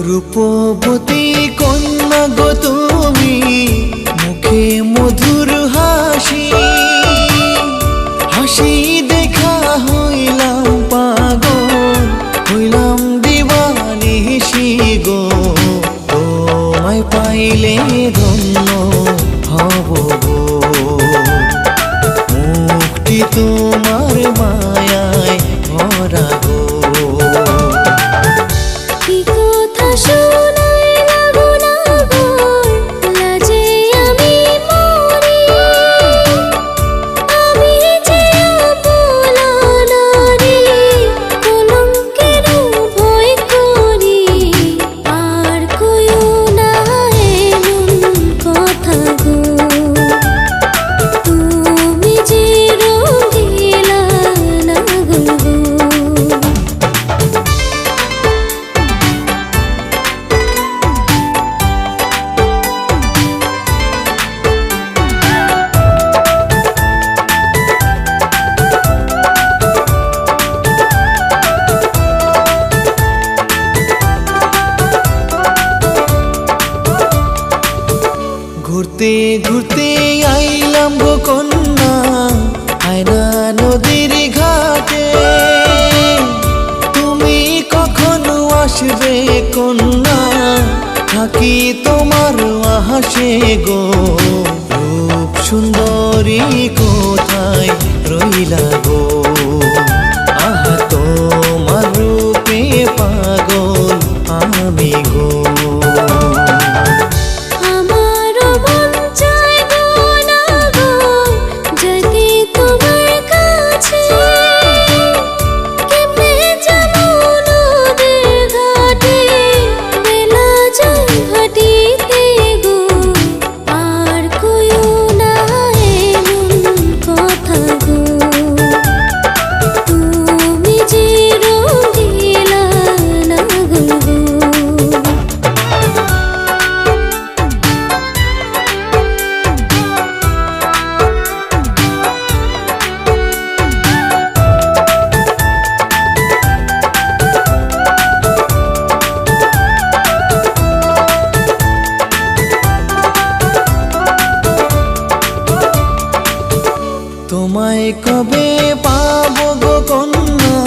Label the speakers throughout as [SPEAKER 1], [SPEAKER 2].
[SPEAKER 1] রূপবতী কন্যা গো তুমি, মুখে মধুর হাসি, হাসি দেখা হইলাম পাগল, হইলাম দিবানিশি গো। তোমায় পাইলে ধন্য হব গো, মুক্তি তোমার মায়ায় ভরা গো। ঘুরতে ঘুরতে আইলাম গো কন্যা, আয়না নদীর ঘাটে। তুমি কখনো আসবে কন্যা, থাকি তোমার আহাসে গো। রূপ সুন্দরী কোথায় রইলা গো, আহা তোমার রূপে পাগল আমি গো। তোমায় কবে পাবো গো কন্যা,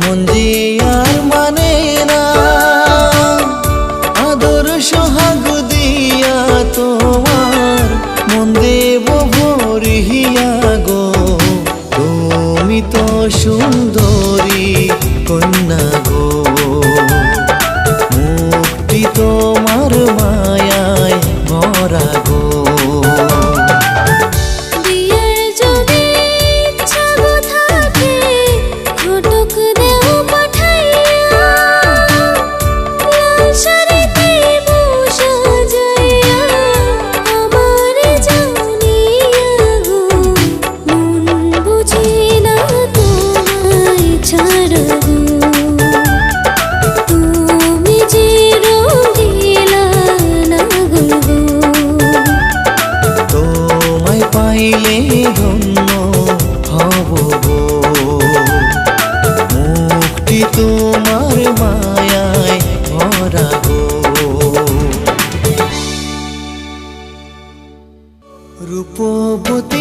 [SPEAKER 1] মন যে আর মানে না। আদর সোহাগ দিয়া তোমার মন দেব ভরিয়া গো। তুমি তো সুন্দরী কন্যা গো, মুক্তি তোমার মায়ায় ভরা গো। পাইলে ধন্য হব গো, মুক্তি তোমার মায়ায় ভরা গো। রূপবতী